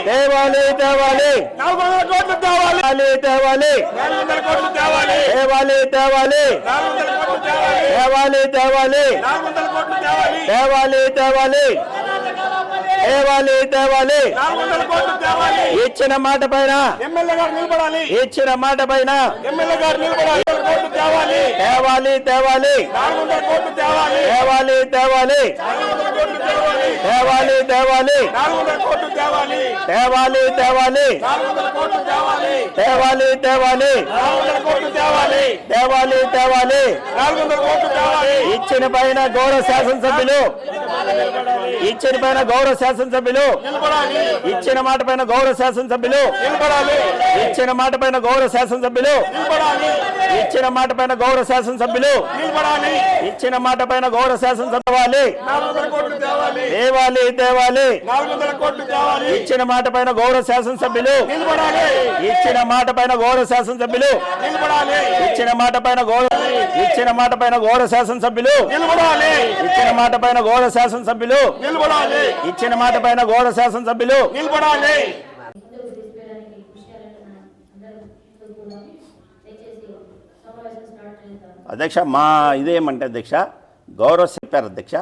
Speaker 8: తేవాలి తేవాలి తేవాలి తేవాలి తేవాలి తేవాలి తేవాలి తేవాలి తేవాలి తేవాలి తేవాలి తేవాలి ఇచ్చిన మాట పైన ఇచ్చిన మాట పైన తేవాలి తేవాలి తేవాలి తేవాలి తేవాలి తేవాలి తేవాలి తేవాలి తేవాలి తేవాలి తేవాలి తేవాలి తేవాలి ఇచ్చిన పైన గౌరవ శాసనసభ్యులు ఇచ్చిన పైన గౌరవ శాసనసభ్యులు ఇచ్చిన మాట పైన గౌరవ శాసనసభ్యులు ఇచ్చిన మాట పైన గౌరవ శాసనసభ్యులు ఇచ్చిన మాట పైన గౌరవ శాసనసభ్యులు ఇచ్చిన మాట పైన గౌరవ శాసనసభ్యులు తేవాలి తేవాలి ఇచ్చిన మాట పైన గౌరవ శాసనసభ్యులు ఇచ్చిన మాట పైన గౌరవ శాసనసభ్యులు ఇచ్చిన మాట పైన గౌరవ ఇచ్చిన మాట పైన గౌరవ శాసనసభ్యులు ఇచ్చిన మాట పైన గౌరవ శాసనసభ్యులు ఇచ్చిన మాట పైన గౌరవ శాసనసభ్యులు అధ్యక్ష మా ఇదేమంటే అధ్యక్ష గౌరవ చెప్పారు అధ్యక్ష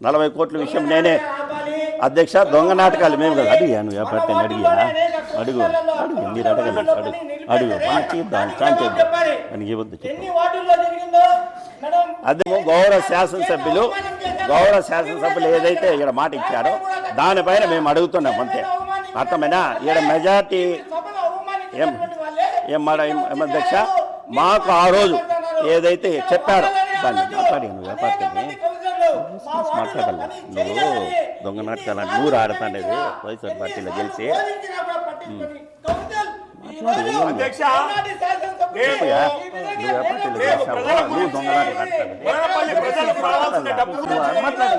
Speaker 8: 40 కోట్ల విషయం నేనే అధ్యక్ష దొంగ నాటకాలు మేము కదా అడిగాను వ్యాపారని అడిగా అడుగు అడుగు మీరు అడగండి అడుగు అడుగు చేద్దాం ఛాన్స్ చేద్దాం అని ఇవ్వద్దు అదే గౌరవ శాసనసభ్యులు ఏదైతే ఇక్కడ మాట ఇచ్చారో దానిపైన మేము అడుగుతున్నాం అంతే అర్థమైనా ఇక్కడ మెజార్టీ ఏం అధ్యక్ష మాకు ఆ రోజు ఏదైతే చెప్పారో దాన్ని మాట్లాడాను వ్యాపారని మాట్లాడాలి నువ్వు దొంగ నాటకాలు నువ్వు ఆడతాండేది వైఎస్ఆర్ పార్టీలో గెలిచి నువ్వు దొంగ నాటకాలు మాట్లాడి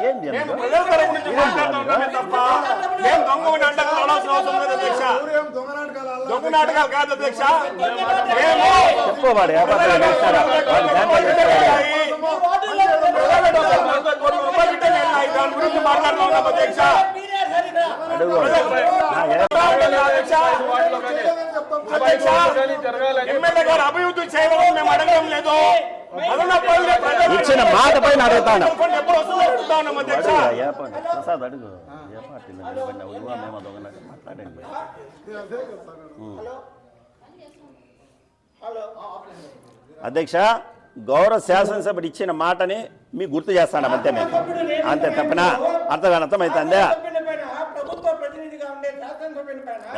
Speaker 8: చెప్పుకోవాడు వ్యాపారం చేస్తారా
Speaker 3: అభివృద్ధి చేయాలని మేము అడగడం లేదు.
Speaker 8: ఇచ్చిన మాట పైన అడుగుతాను
Speaker 3: ప్రసాద్
Speaker 8: అడుగు మాట్లాడండి అధ్యక్ష గౌరవ శాసనసభ్యుడు ఇచ్చిన మాటని మీకు గుర్తు చేస్తాను అంతే మేము అంతే తప్పన అర్థమవుతుందా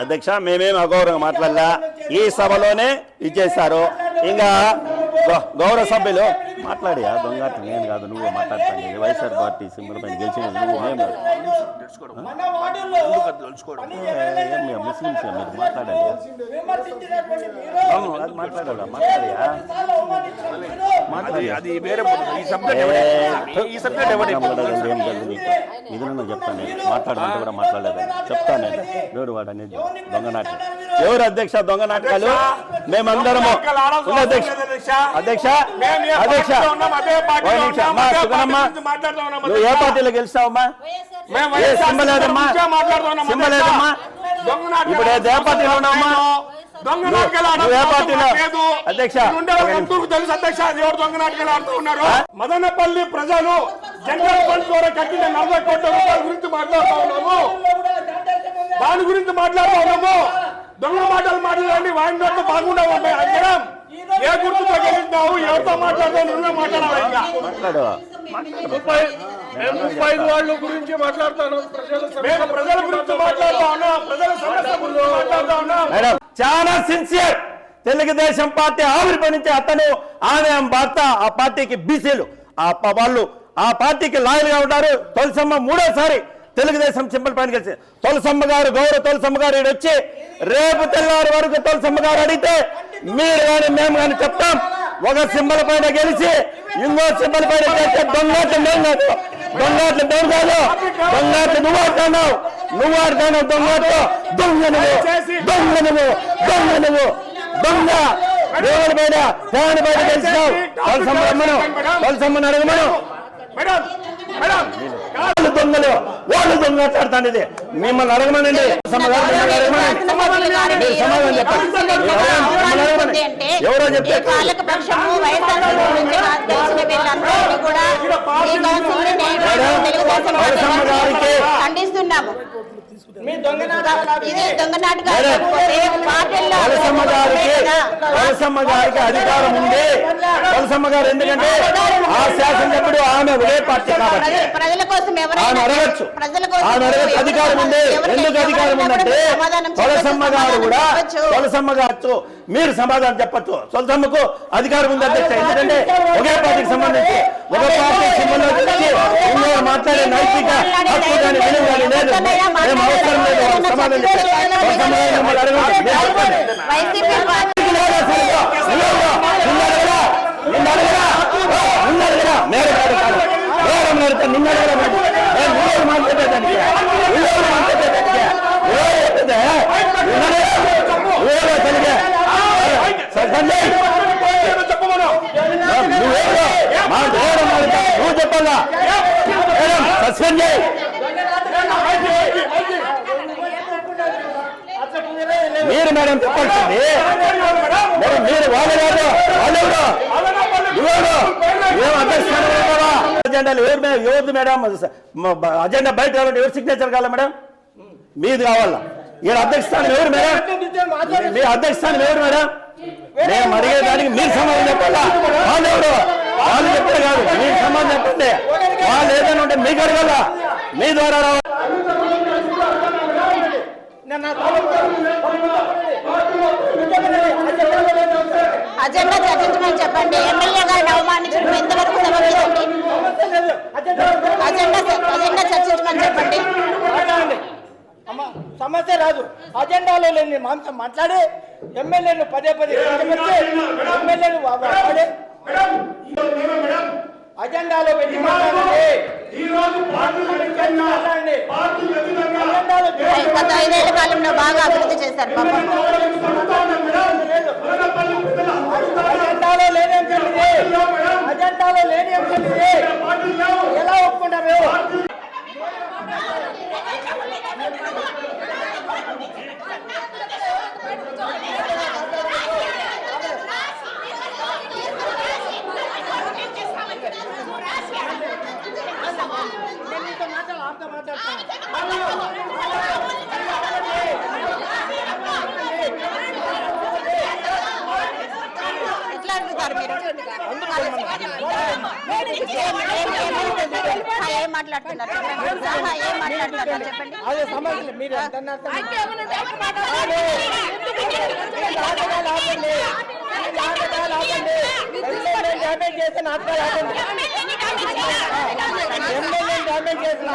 Speaker 8: అధ్యక్ష మేమేం అగౌరవంగా మాట్లాడలా ఈ సభలోనే ఇచ్చేశారు ఇంకా గౌరవ సభ్యులు మాట్లాడి దొంగట్లు నేను కాదు నువ్వు మాట్లాడతాను వైఎస్ఆర్ పార్టీ సింబల్ పైన గెలిచిన నువ్వు మేము ముస్లింస్ మీరు మాట్లాడాలి అది మాట్లాడాలా ఇదిలో చెప్తాను మాట్లాడమంటే కూడా మాట్లాడలేదు చెప్తాను నేను ఎవరు వాడు అనేది దొంగ నాటకం ఎవరు అధ్యక్ష దొంగ నాటకాలు మేమందరము అధ్యక్ష నువ్వు ఏ పార్టీలో గెలుస్తావమ్మా సింబలేదమ్మా ఇప్పుడు ఏ పార్టీలో ఉన్నావమ్మా
Speaker 3: మదనపల్లి ప్రజలు జనరల్ ఫండ్ ద్వారా కట్టిన 40 కోట్ల రూపాయల గురించి మాట్లాడుతూ ఉన్నాము. దాని గురించి మాట్లాడుతూ ఉన్నాము. దొంగ మాటలు మాట్లాడండి వాయిదాతో బాగుండవు అడగడం ఏ గుర్తుతో గెలిచినావు? ఎవరితో మాట్లాడతావు? నువ్వే మాట్లాడాలి. ఇంకా
Speaker 8: మాట్లాడు.
Speaker 3: 35 వాళ్ళ గురించి మాట్లాడతాను. మేము ప్రజల గురించి మాట్లాడుతా ఉన్నా, ప్రజల సమస్య గురించి మాట్లాడుతా ఉన్నా.
Speaker 8: మేడం చాలా సిన్సియర్. తెలుగుదేశం పార్టీ ఆవిర్భవించి నుంచి అతను ఆమె భర్త ఆ పార్టీకి బీసీలు వాళ్ళు ఆ పార్టీకి లాయల్గా ఉంటారు. తులసమ్మ మూడోసారి తెలుగుదేశం సింబల్ పైన కలిసి తులసమ్మ గారు గౌరవ తులసమ్మ గారు వచ్చి రేపు తెల్లారి వరకు తులసమ్మ గారు అడిగితే మీరు కానీ మేము కానీ చెప్తాం. ఒక సింబల్ పైన గెలిచి ఇంకో సింబల్ పైన గెలిస్తే దొంగట్లు మేము కాదు, దొంగట్లు మేము కాదు, దొంగట్లు నువ్వు ఆడుతున్నావు, నువ్వు ఆడుతున్నావు, దొంగట్లు దొంగ నువ్వు, దొంగ నువ్వు, దొంగ నువ్వు, దొంగ దేవుడి పైన దేవుడి పైన గెలిచినావు. తులసమ్మ రమ్మను, తులసమ్మని అడగమను. వాళ్ళు దొంగలు, వాళ్ళు దొంగ మాట్లాడతాను. ఇది మిమ్మల్ని అడగమనండి. సమాధానం చెప్పండి. ఎవరో చెప్తే
Speaker 9: ఖండిస్తున్నాము.
Speaker 8: తులసమ్మ గారికి అధికారం ఉంది. తులసమ్మ గారు ఎందుకంటే ఆ శాసనసభ్యుడు ఆమె ఒకే పార్టీ కాబట్టి
Speaker 9: ప్రజల కోసం
Speaker 8: ఆమె అడగచ్చు, ఆమె అడగచ్చు. అధికారం ఉంది. ఎందుకు అధికారం ఉందంటే తులసమ్మ గారు కూడా తులసమ్మ గారు మీరు సమాధానం చెప్పచ్చు. తులసమ్మకు అధికారం ఉంది అధ్యక్ష. ఎందుకంటే ఒకే పార్టీకి సంబంధించి ఒక పార్టీ సింబల్ మాట్లాడే నైతిక హక్కు కానీ విలువ కానీ లేదు. మేము అవసరం లేదు. సమాధానం నువ్వు చెప్పాలా? సస్పెండ్ చేయి. మీరు మేడం చెప్పాల్సింది మేడం. మీరు వాళ్ళు కాదు, వాళ్ళెవరు మేము అధ్యక్షాలు ఎవరిది మేడం? అజెండా బయట కావాలంటే ఎవరు సిగ్నేచర్ కావాలా మేడం? మీది కావాలా? ఈడ అధ్యక్షస్థానం ఎవరు మేడం? మీ అధ్యక్షస్థానం ఎవరు మేడం? మేము అడిగేదానికి మీరు సమాధానం చెప్పాలా? వాళ్ళు ఎవరు? వాళ్ళు చెప్పే కాదు, మీరు సమాధానం చెప్పండి. వాళ్ళు ఏదైనా ఉంటే మీకు అడగాల, మీ ద్వారా రావాలి.
Speaker 9: అజెండా చర్చించమని చెప్పండి. ఎమ్మెల్యే గారిని అవమానించడం ఎంతవరకు సభ్యులండి? అజెండా చర్చించమని చెప్పండి.
Speaker 3: సమస్య రాదు. అజెండాలో లేని మాంసం మాట్లాడి ఎమ్మెల్యేను పదే ఎమ్మెల్యేను అజెండాలో పెట్టి మాట్లాడండి.
Speaker 9: గత 5 ఏళ్ల కాలంలో బాగా అభివృద్ధి చేశారు.
Speaker 3: అజెండాలో లేని అజెండాలో లేని ఎలా ఒప్పుకుంటారు?
Speaker 9: ఎట్లా అంటున్నారు మీరు? ఏం మాట్లాడుతున్నారు చెప్పండి.
Speaker 3: అదే సమస్య మీరు డ్యామేజ్ చేసిన డ్యామేజ్ చేసిన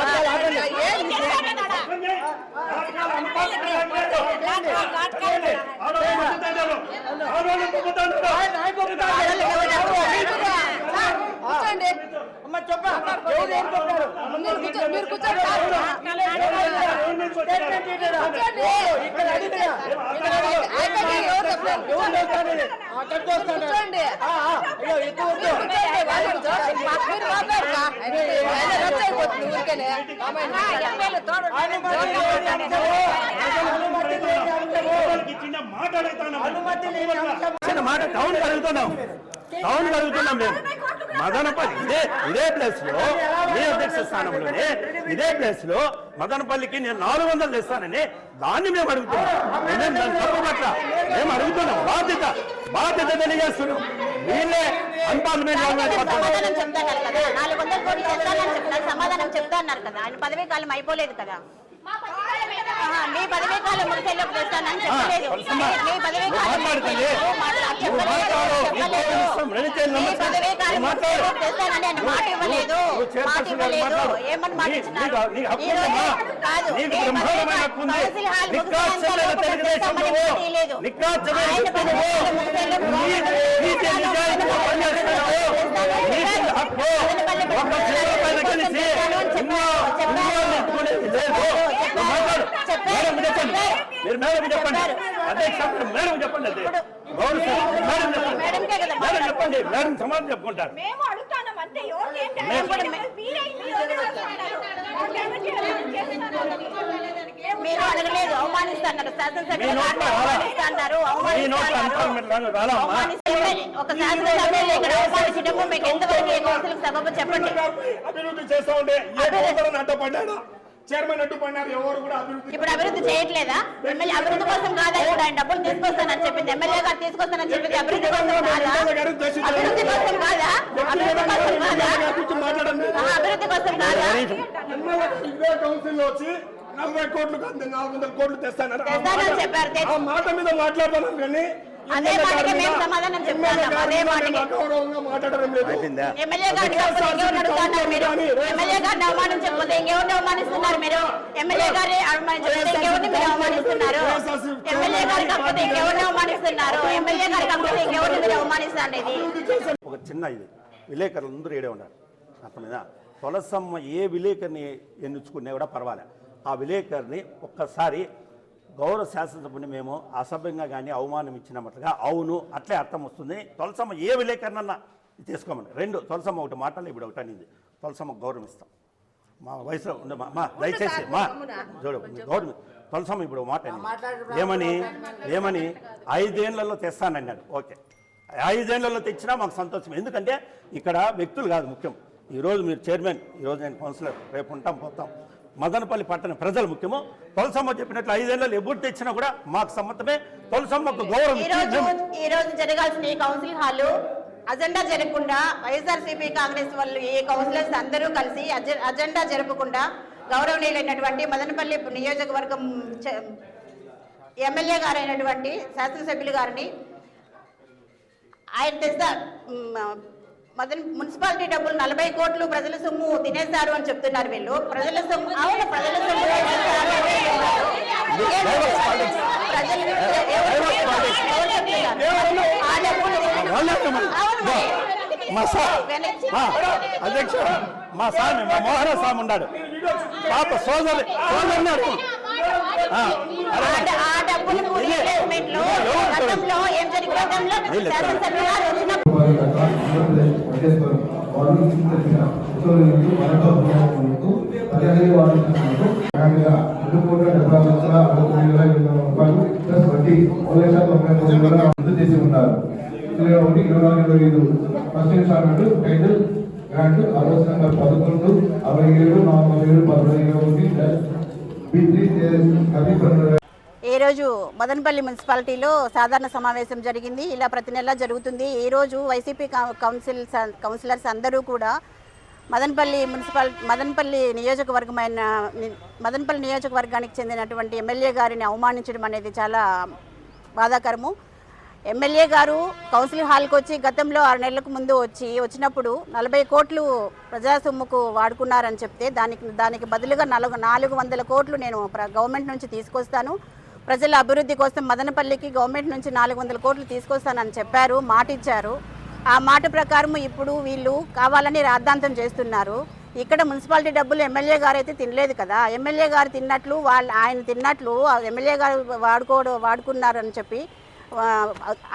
Speaker 3: అమ్మ చెప్ప
Speaker 8: మాట టౌన్ కలుగుతున్నాం మేము మదనపల్లి ఇదే ప్లేస్ లో మీ అధ్యక్ష స్థానంలోనే ఇదే ప్లేస్ లో మదనపల్లికి నేను 400 ఇస్తానని దాన్ని మేము అడుగుతున్నాం. తప్పు పట్ల మేము అడుగుతున్నాం, బాధ్యత తెలియజేస్తున్నాం. వీళ్ళే అన్పార్లమెంట్
Speaker 9: సమాధానం చెప్తాన్నారు కదా, 400 కోట్లు చేస్తానని చెప్తారు, సమాధానం చెప్తా అన్నారు కదా. ఆయన పదవీ కాలం అయిపోలేదు కదా. మీ పదవీ కాలం ముగిసేలోపు చేస్తానని చెప్పలేదు. మీ పదవీ కాలం చేస్తానని ఆయన మాట ఇవ్వలేదు. ఏమని మాట ఇచ్చినారు? కాదు, కౌన్సిల్ హాల్
Speaker 8: మేడం సమాధానం చెప్పుకుంటారు.
Speaker 9: మీరు అడగలేదు, అవమానిస్తున్నారు. శాసనసభ్యులు ఒక శాసనసభ్యులు ఇక్కడ అవమానించడము మీకు ఎంతవరకు ఏ కౌన్సిల్ సభకు చెప్పండి.
Speaker 3: అభివృద్ధి చేస్తా ఉంటే అడ్డపడ్డాడు, చైర్మన్ అడ్డుపడినారు, ఎవరు కూడా అభివృద్ధి
Speaker 9: ఇప్పుడు అభివృద్ధి చేయట్లేదా? ఎమ్మెల్యే అభివృద్ధి కోసం కాదా? ఇప్పుడు ఆయన డబ్బులు తీసుకొస్తానని చెప్పింది, ఎమ్మెల్యే గారు తీసుకొస్తానని చెప్పింది అభివృద్ధి కోసం కాదా? అభివృద్ధి కోసం కాదా? అభివృద్ధి కోసం కాదా? అభివృద్ధి కోసం కాదా?
Speaker 3: ఇదే కౌన్సిల్ లో వచ్చి 40 కోట్లు 400 కోట్లు
Speaker 9: తెస్తానని చెప్పారు.
Speaker 3: ఆ మాట మీద మాట్లాడుతున్నాం కానీ
Speaker 9: అదే మాటకి మేము సమాధానం చెప్తాం. అదే మాటకి
Speaker 3: మాట్లాడడం లేదు.
Speaker 9: ఎమ్మెల్యే గారిని ఇంకెవరిని అడుగుతున్నారు మీరు? ఎమ్మెల్యే గారిని అవమానించకపోతే ఇంకెవరిని అవమానిస్తున్నారు మీరు? ఎమ్మెల్యే గారిని అవమానించకపోతే ఇంకెవరిని మీరు అవమానిస్తున్నారు? ఎమ్మెల్యే గారి కాకపోతే ఇంకెవరిని అవమానిస్తున్నారు? ఎమ్మెల్యే గారి కాకపోతే ఇంకెవరిని మీరు అవమానిస్తారు?
Speaker 8: ఒక చిన్న ఇది విలేకరులు అందరూ ఏడే ఉన్నారు. అర్థమైందా? తులసమ్మ ఏ విలేకరిని ఎన్నుకున్నా కూడా పర్వాలేదు. ఆ విలేకరిని ఒక్కసారి గౌరవ శాసనసభ్యుని మేము అసభ్యంగా కానీ అవమానం ఇచ్చినట్టుగా అవును అట్లే అర్థం వస్తుంది. తులసమ్మ ఏ విలేకరినన్నా తీసుకోమని. 2 తులసమ్మ ఒకటి మాటలు ఇప్పుడు ఒకటి అనేది తులసమ్మ గౌరవం ఇస్తాం. మా వయసులో ఉండే మా దయచేసి చూడు గౌరవం తులసమ్మ ఇప్పుడు మాట ఏమని 5 ఏళ్లలో తెస్తానన్నాడు. ఓకే, 5 ఏళ్లలో తెచ్చినా మాకు సంతోషం. ఎందుకంటే ఇక్కడ వ్యక్తులు కాదు ముఖ్యం. ఈరోజు మీరు చైర్మన్, ఈరోజు నేను కౌన్సిలర్, రేపు ఉంటాం పోతాం. మదనపల్లి పట్టణ ప్రజలు ముఖ్యము. తులసమ్మ చెప్పినట్లు 5 ఏళ్లలో ఎప్పుడు తెచ్చినా కూడా మాకు సమ్మతమే. తులసమ్మకు గౌరవం.
Speaker 9: ఈ రోజు జరగాల్సిన ఈ కౌన్సిల్ హాల్ అజెండా జరగకుండా వైఎస్ఆర్సీపీ కాంగ్రెస్ వాళ్ళు ఈ కౌన్సిలర్స్ అందరూ కలిసి అజెండా జరపకుండా గౌరవనీయులైనటువంటి మదనపల్లి నియోజకవర్గం ఎమ్మెల్యే గారైనటువంటి శాసనసభ్యులు గారిని ఆయన తెస్తా మున్సిపాలిటీ డబ్బులు 40 కోట్లు ప్రజల సొమ్ము తినేశారు అని చెప్తున్నారు వీళ్ళు. ప్రజల సొమ్ము అవును, ప్రజల సొమ్ము
Speaker 8: అధ్యక్ష మా స్వామి మా మోహన స్వామి ఉన్నాడు, పాప సోదరు
Speaker 9: ఆ డబ్బులు గతంలో ఏం జరిగింది?
Speaker 2: చేసి ఉన్నారు. 21-25 ఫస్ట్ ఇన్స్టాల్మెంట్ గ్రాంట్ 11 67 47
Speaker 9: ఈరోజు మదనపల్లి మున్సిపాలిటీలో సాధారణ సమావేశం జరిగింది. ఇలా ప్రతి నెల జరుగుతుంది. ఈరోజు వైసీపీ కౌన్సిలర్స్ అందరూ కూడా మదనపల్లి నియోజకవర్గానికి చెందినటువంటి ఎమ్మెల్యే గారిని అవమానించడం అనేది చాలా బాధాకరము. ఎమ్మెల్యే గారు కౌన్సిల్ హాల్కి వచ్చి గతంలో 6 నెలలకు ముందు వచ్చినప్పుడు 40 కోట్లు ప్రజా సొమ్ముకు వాడుకున్నారని చెప్తే దానికి బదులుగా 400 కోట్లు నేను గవర్నమెంట్ నుంచి తీసుకొస్తాను, ప్రజల అభివృద్ధి కోసం మదనపల్లికి గవర్నమెంట్ నుంచి 400 కోట్లు తీసుకొస్తానని చెప్పారు, మాట ఇచ్చారు. ఆ మాట ప్రకారం ఇప్పుడు వీళ్ళు కావాలని రాద్ధాంతం చేస్తున్నారు. ఇక్కడ మున్సిపాలిటీ డబ్బులు ఎమ్మెల్యే గారు అయితే తినలేదు కదా. ఎమ్మెల్యే గారు తిన్నట్లు ఆయన తిన్నట్లు ఎమ్మెల్యే గారు వాడుకున్నారని చెప్పి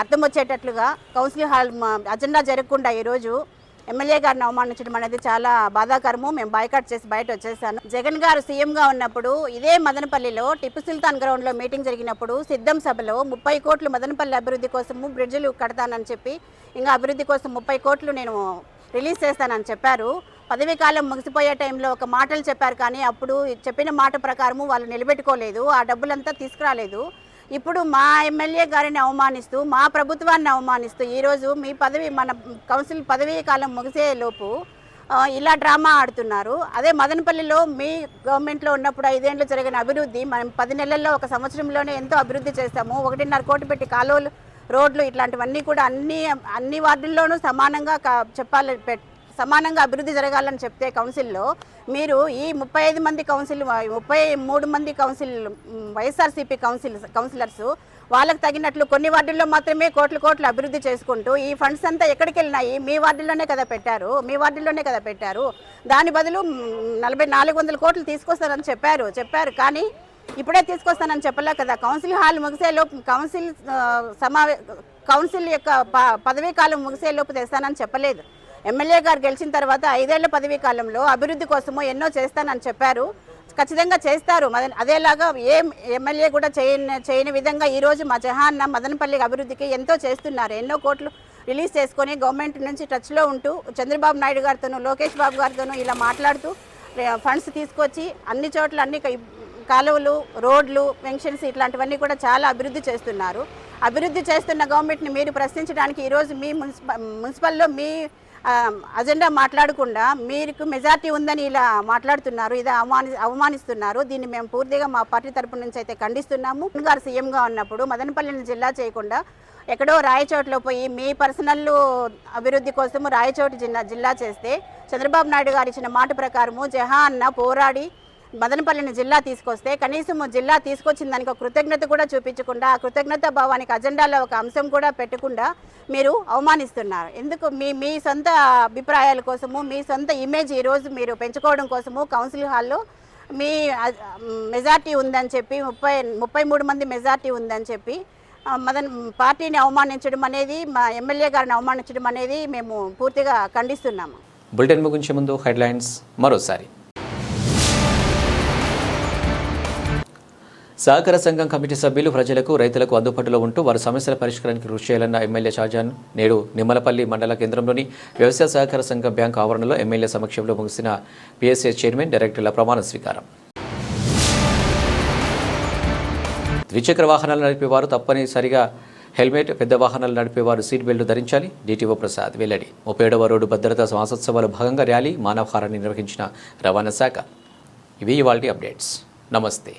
Speaker 9: అర్థం వచ్చేటట్లుగా కౌన్సిల్ హాల్ అజెండా జరగకుండా ఈరోజు ఎమ్మెల్యే గారిని అవమానించడం అనేది చాలా బాధాకరము. మేము బాయ్కాట్ చేసి బయట వచ్చేసాను. జగన్ గారు సీఎంగా ఉన్నప్పుడు ఇదే మదనపల్లిలో టిప్పు సుల్తాన్ గ్రౌండ్లో మీటింగ్ జరిగినప్పుడు సిద్ధం సభలో 30 కోట్లు మదనపల్లి అభివృద్ధి కోసము బ్రిడ్జిలు కడతానని చెప్పి ఇంకా అభివృద్ధి కోసం 30 కోట్లు నేను రిలీజ్ చేస్తానని చెప్పారు. పదవీ కాలం ముగిసిపోయే టైంలో ఒక మాటలు చెప్పారు, కానీ అప్పుడు చెప్పిన మాట ప్రకారము వాళ్ళు నిలబెట్టుకోలేదు, ఆ డబ్బులంతా తీసుకురాలేదు. ఇప్పుడు మా ఎమ్మెల్యే గారిని అవమానిస్తూ మా ప్రభుత్వాన్ని అవమానిస్తూ ఈరోజు మీ పదవి మన కౌన్సిల్ పదవీ కాలం ముగిసే లోపు ఇలా డ్రామా ఆడుతున్నారు. అదే మదనపల్లిలో మీ గవర్నమెంట్లో ఉన్నప్పుడు 5 ఏళ్ళు జరిగిన అభివృద్ధి మనం 10 నెలల్లో 1 సంవత్సరంలోనే ఎంతో అభివృద్ధి చేస్తాము. 1.5 కోటి పెట్టి కాలువలు, రోడ్లు ఇట్లాంటివన్నీ కూడా అన్ని వార్డుల్లోనూ సమానంగా సమానంగా అభివృద్ధి జరగాలని చెప్తే కౌన్సిల్లో మీరు ఈ 35 మంది కౌన్సిల్ 33 మంది కౌన్సిల్ వైఎస్ఆర్సీపీ కౌన్సిలర్స్ వాళ్ళకు తగినట్లు కొన్ని వార్డుల్లో మాత్రమే కోట్లు అభివృద్ధి చేసుకుంటూ ఈ ఫండ్స్ అంతా ఎక్కడికి వెళ్ళినాయి? మీ వార్డుల్లోనే కదా పెట్టారు. దాని బదులు 400 కోట్లు తీసుకొస్తారని చెప్పారు. కానీ ఇప్పుడే తీసుకొస్తానని చెప్పలే కదా. కౌన్సిల్ హాల్ ముగిసేలోపు కౌన్సిల్ యొక్క పదవీ కాలం ముగిసేలోపు తెస్తానని చెప్పలేదు. ఎమ్మెల్యే గారు గెలిచిన తర్వాత 5 ఏళ్ల పదవీ కాలంలో అభివృద్ధి కోసము ఎన్నో చేస్తానని చెప్పారు. ఖచ్చితంగా చేస్తారు. అదేలాగా ఏ ఎమ్మెల్యే కూడా చేయని విధంగా ఈరోజు మా జహాన్న మదనపల్లి అభివృద్ధికి ఎంతో చేస్తున్నారు. ఎన్నో కోట్లు రిలీజ్ చేసుకొని గవర్నమెంట్ నుంచి టచ్లో ఉంటూ చంద్రబాబు నాయుడు గారితోనూ లోకేష్ బాబు గారితోనూ ఇలా మాట్లాడుతూ ఫండ్స్ తీసుకొచ్చి అన్ని చోట్ల అన్ని కాలువలు, రోడ్లు, పెన్షన్స్ ఇట్లాంటివన్నీ కూడా చాలా అభివృద్ధి చేస్తున్నారు. అభివృద్ధి చేస్తున్న గవర్నమెంట్ని మీరు ప్రశ్నించడానికి ఈరోజు మీ మున్సిపల్లో మీ అజెండా మాట్లాడకుండా మీకు మెజార్టీ ఉందని ఇలా మాట్లాడుతున్నారు. ఇది అవమానిస్తున్నారు. దీన్ని మేము పూర్తిగా మా పార్టీ తరపు నుంచి అయితే ఖండిస్తున్నాము. గారు సీఎంగా ఉన్నప్పుడు మదనపల్లిని జిల్లా చేయకుండా ఎక్కడో రాయచోట్లో పోయి మీ పర్సనల్ అభివృద్ధి కోసము రాయచోటి జిల్లా చేస్తే చంద్రబాబు నాయుడు గారు ఇచ్చిన మాట ప్రకారము జహాన్న పోరాడి మదనపల్లిని జిల్లా తీసుకొస్తే కనీసం జిల్లా తీసుకొచ్చిన దానికి ఒక కృతజ్ఞత కూడా చూపించకుండా ఆ కృతజ్ఞత భావానికి అజెండాలో ఒక అంశం కూడా పెట్టకుండా మీరు అవమానిస్తున్నారు. ఎందుకు? మీ సొంత అభిప్రాయాల కోసము, మీ సొంత ఇమేజ్ ఈరోజు మీరు పెంచుకోవడం కోసము కౌన్సిల్ హాల్లో మీ మెజార్టీ ఉందని చెప్పి 33 మంది మెజార్టీ ఉందని చెప్పి పార్టీని అవమానించడం అనేది, మా ఎమ్మెల్యే గారిని అవమానించడం అనేది మేము పూర్తిగా ఖండిస్తున్నాము.
Speaker 1: బులెటిన్ ముగించే ముందు హెడ్లైన్స్ మరోసారి. సహకార సంఘం కమిటీ సభ్యులు ప్రజలకు, రైతులకు అందుబాటులో ఉంటూ వారి సమస్యల పరిష్కారానికి కృషి చేయాలన్న ఎమ్మెల్యే షాజాన్ నేడు నిమ్మలపల్లి మండల కేంద్రంలోని వ్యవసాయ సహకార సంఘం బ్యాంకు ఆవరణలో ఎమ్మెల్యే సమక్షంలో ముగిసిన పిఎస్ఏ చైర్మన్, డైరెక్టర్ల ప్రమాణ స్వీకారం. ద్విచక్ర వాహనాలు నడిపేవారు తప్పనిసరిగా హెల్మెట్, పెద్ద వాహనాలు నడిపేవారు సీట్ బెల్ట్ ధరించాలి. డిటిఓ ప్రసాద్ వెల్లడి. 37వ రోడ్డు భద్రతా మాసోత్సవాల భాగంగా ర్యాలీ, మానవహారాన్ని నిర్వహించిన రవాణా శాఖ. ఇవి ఇవాల్టి అప్డేట్స్. నమస్తే.